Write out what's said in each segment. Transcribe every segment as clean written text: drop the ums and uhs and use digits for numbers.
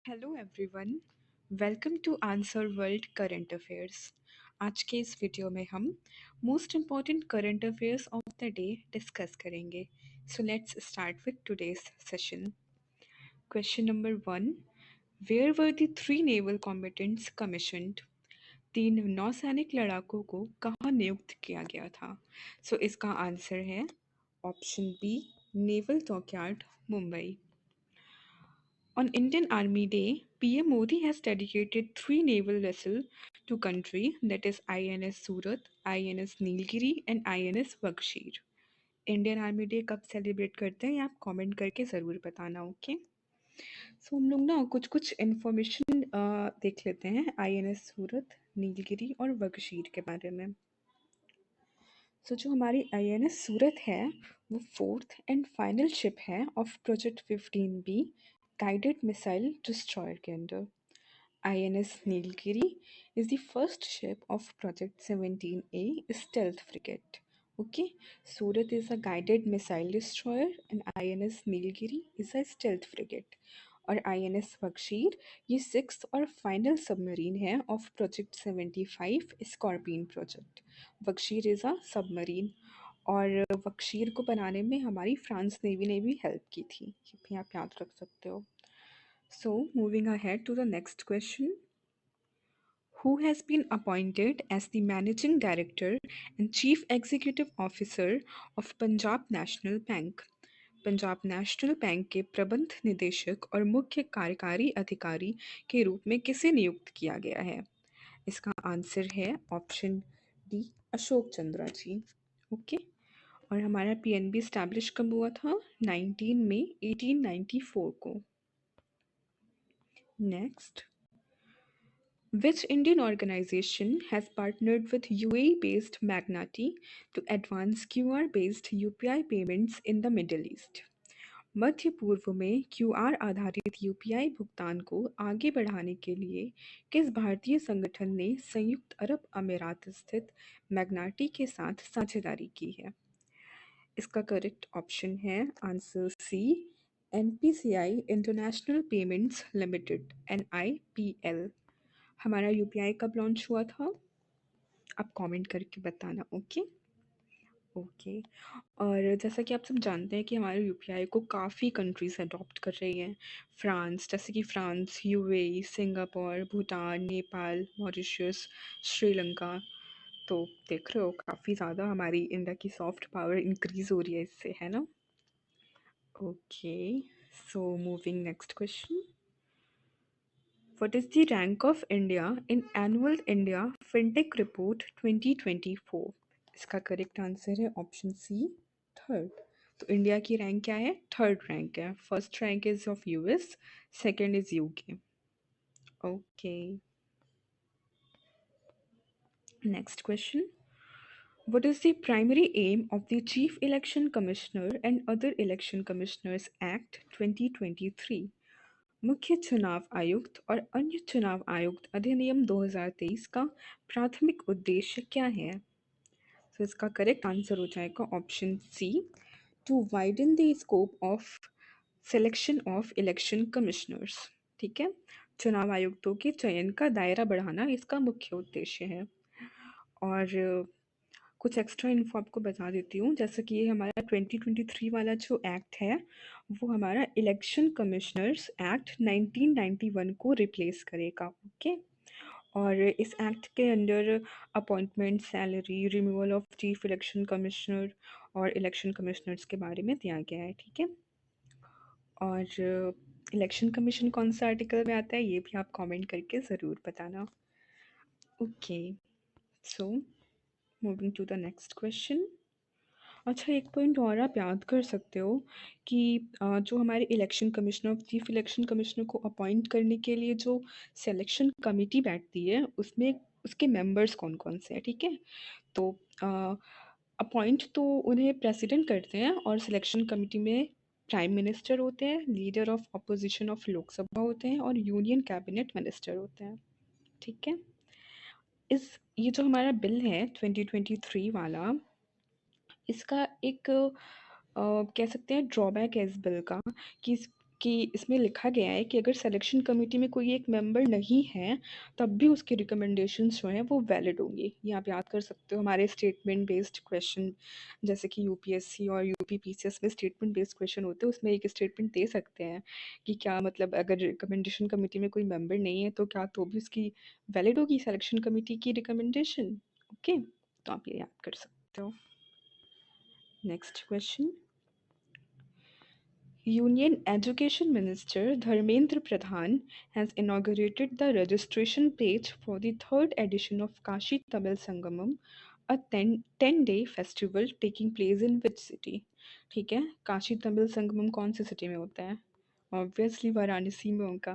Hello everyone, welcome to answer world current affairs. आज के इस वीडियो में हम most important current affairs of the day discuss करेंगे। So let's start with today's session. Question number 1, where were the three naval combatants commissioned? तीन नौसैनिक लड़ाकों को कहाँ नियुक्त किया गया था? सो इसका आंसर है option B, naval dockyard, Mumbai. On Indian Army Day, PM Modi has dedicated three naval vessels to country, that is INS Surat, INS Nilgiri and INS Vakshir. Indian army day कब सेलिब्रेट करते हैं ये आप comment करके ज़रूर बताना। Okay, सो हम लोग ना कुछ कुछ इन्फॉर्मेशन देख लेते हैं आईएनएस सूरत, नीलगिरी और वकशीर के बारे में। सो जो हमारी आईएनएस सूरत है वो फोर्थ एंड फाइनल शिप है of project 15B guided missile destroyer के under. INS Nilgiri is the first ship of Project 17A stealth frigate. Okay, Surat is a guided missile destroyer and INS Nilgiri is a stealth frigate. और INS Vakshir ये sixth और final submarine है of project 75 Scorpion project. Vaghsheer is a submarine और वक्शीर को बनाने में हमारी France navy ने भी हेल्प की थी, ये भी आप याद रख सकते हो। So, moving ahead to the next question. Who has been appointed as the Managing Director and Chief Executive Officer of Punjab National Bank? Punjab national bank के प्रबंध निदेशक और मुख्य कार्यकारी अधिकारी के रूप में किसे नियुक्त किया गया है? इसका आंसर है ऑप्शन डी, अशोक चंद्रा जी। ओके, और हमारा पीएनबी स्टैब्लिश कब हुआ था? 19 मई 1894 को। Next, which Indian organization has partnered with UAE-based Magnati to advance QR-based UPI payments in the Middle East? मध्य पूर्व में क्यूआर आधारित यूपीआई भुगतान को आगे बढ़ाने के लिए किस भारतीय संगठन ने संयुक्त अरब अमीरात स्थित मैग्नाटी के साथ साझेदारी की है? इसका करेक्ट ऑप्शन है answer C, NPCI international payments limited, NIPL। हमारा यूपीआई कब लॉन्च हुआ था? आप कमेंट करके बताना। ओके ओके, और जैसा कि आप सब जानते हैं कि हमारे यूपीआई को काफ़ी कंट्रीज़ अडॉप्ट कर रही हैं। फ्रांस, जैसे कि France, UAE, Singapore, Bhutan, Nepal, Mauritius, Sri Lanka. तो देख रहे हो काफ़ी ज़्यादा हमारी इंडिया की सॉफ्ट पावर इंक्रीज़ हो रही है इससे, है ना? Okay, so moving next question. What is the rank of India in Annual India FinTech Report 2024? इसका करेक्ट आंसर है ऑप्शन सी, थर्ड। तो इंडिया की रैंक क्या है? थर्ड रैंक है। First rank is of US, second is UK. Okay, next question. What is the primary aim of the Chief Election Commissioner and Other Election Commissioners Act 2023? मुख्य चुनाव आयुक्त और अन्य चुनाव आयुक्त अधिनियम 2023 का प्राथमिक उद्देश्य क्या है? तो इसका करेक्ट आंसर हो जाएगा option C, to widen the scope of selection of election commissioners. ठीक है, चुनाव आयुक्तों के चयन का दायरा बढ़ाना इसका मुख्य उद्देश्य है। और कुछ एक्स्ट्रा इन्फो आपको बता देती हूँ, जैसे कि ये हमारा 2023 वाला जो एक्ट है वो हमारा इलेक्शन कमिश्नर्स एक्ट 1991 को रिप्लेस करेगा। ओके, और इस एक्ट के under appointment, salary, removal of chief election commissioner और इलेक्शन कमिश्नर्स के बारे में दिया गया है। ठीक है, और इलेक्शन कमीशन कौन सा आर्टिकल में आता है ये भी आप कमेंट करके ज़रूर बताना। Okay, so moving to the next question. अच्छा, एक पॉइंट और आप याद कर सकते हो कि जो हमारे election commissioner, chief election commissioner को अपॉइंट करने के लिए जो सिलेक्शन कमेटी बैठती है उसमें उसके मेंबर्स कौन कौन से हैं। ठीक है, तो अपॉइंट तो उन्हें प्रेसिडेंट करते हैं और सिलेक्शन कमेटी में प्राइम मिनिस्टर होते हैं, leader of opposition of Lok Sabha होते हैं और यूनियन कैबिनेट मिनिस्टर होते हैं। ठीक है, ये जो हमारा बिल है 2023 वाला, इसका एक कह सकते हैं ड्रॉबैक है इस बिल का कि कि इसमें लिखा गया है कि अगर सिलेक्शन कमेटी में कोई एक मेंबर नहीं है, तब भी उसकी रिकमेंडेशंस जो हैं वो वैलिड होंगी। ये आप याद कर सकते हो हमारे स्टेटमेंट बेस्ड क्वेश्चन, जैसे कि यूपीएससी और यूपीपीसीएस में स्टेटमेंट बेस्ड क्वेश्चन होते हैं, उसमें एक स्टेटमेंट दे सकते हैं कि क्या मतलब अगर रिकमेंडेशन कमेटी में कोई मेंबर नहीं है तो क्या तो भी उसकी वैलिड होगी सिलेक्शन कमेटी की रिकमेंडेशन। ओके, तो आप ये याद कर सकते हो। Next question. Union Education Minister Dharmendra Pradhan has inaugurated the registration page for the third edition of Kashi Tamil Sangamam, a 10-day festival taking place in which city? ठीक है, काशी तमिल संगमम कौन सी सिटी में होता है? ऑब्वियसली वाराणसी में होगा।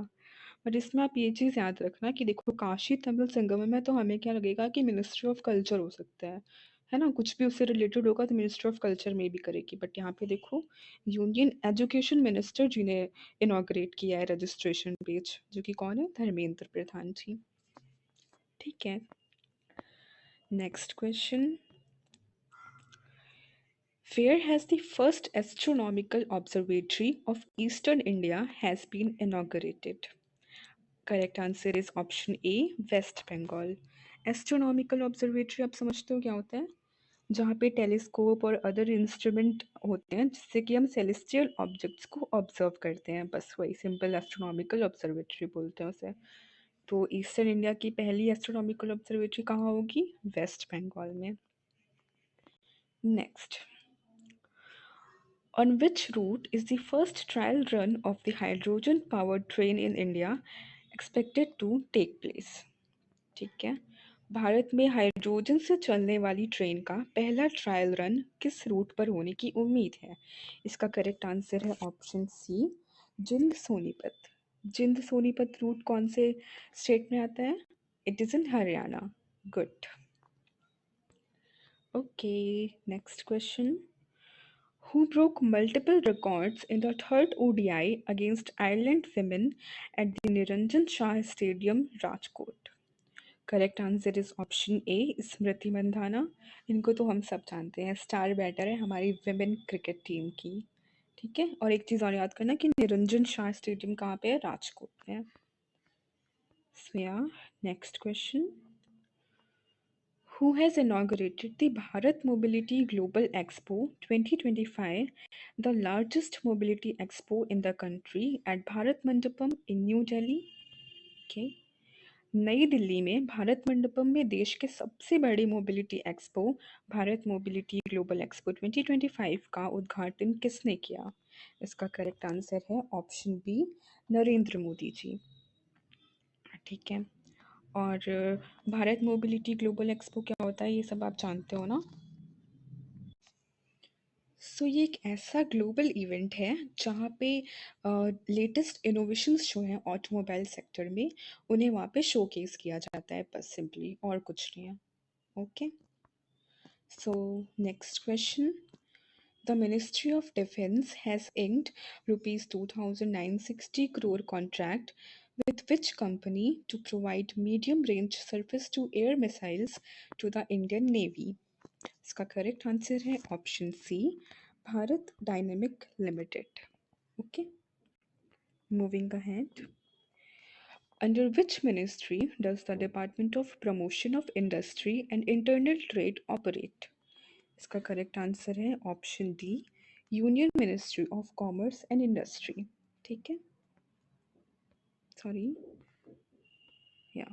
बट इसमें आप ये चीज़ याद रखना कि देखो काशी तमिल संगमम में तो हमें क्या लगेगा कि मिनिस्ट्री ऑफ कल्चर हो सकता है ना, कुछ भी उससे रिलेटेड होगा तो मिनिस्ट्री ऑफ कल्चर में भी करेगी। बट यहाँ पे देखो यूनियन एजुकेशन मिनिस्टर जी ने इनॉग्रेट किया है रजिस्ट्रेशन पेज, जो कि कौन है? धर्मेंद्र प्रधान जी। ठीक है, next question. Where has the first astronomical observatory of Eastern India has been inaugurated? Correct answer is option A, West Bengal. Astronomical observatory आप समझते हो क्या होता है? जहाँ पे टेलीस्कोप और अदर इंस्ट्रूमेंट होते हैं जिससे कि हम सेलेस्टियल ऑब्जेक्ट्स को ऑब्जर्व करते हैं, बस वही सिंपल एस्ट्रोनॉमिकल ऑब्जर्वेटरी बोलते हैं उसे। तो ईस्टर्न इंडिया की पहली एस्ट्रोनॉमिकल ऑब्जर्वेटरी कहाँ होगी? वेस्ट बंगाल में। Next. On which route is the first trial run of the hydrogen powered train in India expected to take place? ठीक है, भारत में हाइड्रोजन से चलने वाली ट्रेन का पहला ट्रायल रन किस रूट पर होने की उम्मीद है? इसका करेक्ट आंसर है ऑप्शन सी, जिंद सोनीपत। जिंद सोनीपत रूट कौन से स्टेट में आता है? It is in Haryana. Good. Okay, next question. Who broke multiple records in the third ODI against Ireland women at the Niranjan Shah Stadium, Rajkot? Correct answer is option A, Smriti Mandhana. इनको तो हम सब जानते हैं, स्टार बैटर है हमारी women cricket team की। ठीक है, और एक चीज़ और याद करना कि निरंजन शाह स्टेडियम कहाँ पे है? राजकोट में। सो या, next question. Who has inaugurated the Bharat Mobility Global Expo 2025, the largest mobility expo in the country, at Bharat Mandapam in New Delhi? Okay. नई दिल्ली में भारत मंडपम में देश के सबसे बड़ी mobility expo Bharat mobility global expo 2025 का उद्घाटन किसने किया? इसका करेक्ट आंसर है ऑप्शन बी, नरेंद्र मोदी जी। ठीक है, और भारत मोबिलिटी ग्लोबल एक्सपो क्या होता है ये सब आप जानते हो ना? सो ये एक ऐसा ग्लोबल इवेंट है जहाँ पे लेटेस्ट इनोवेशंस जो हैं ऑटोमोबाइल सेक्टर में, उन्हें वहाँ पे शोकेस किया जाता है, बस सिंपली, और कुछ नहीं है। Okay, so next question. The Ministry of Defense has inked rupees 2,960 crore contract with which company to provide medium-range surface-to-air missiles to the Indian Navy? इसका करेक्ट आंसर है option C, Bharat dynamic limited. Okay, moving ahead. Under which ministry does the Department of Promotion of Industry and Internal Trade operate? इसका correct answer है option D, union ministry of commerce and industry. ठीक है, sorry, या,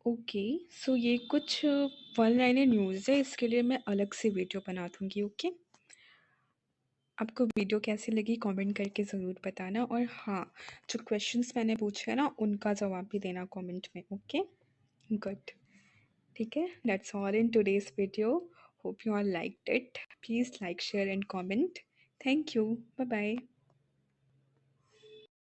okay. सो ये कुछ one liner news है, इसके लिए मैं अलग से वीडियो बना दूंगी। ओके, आपको वीडियो कैसी लगी कमेंट करके ज़रूर बताना, और हाँ, जो क्वेश्चंस मैंने पूछे हैं ना उनका जवाब भी देना कमेंट में। Okay, good. ठीक है, that's all in today's video. Hope you all liked it. Please like, share and comment. Thank you, bye bye.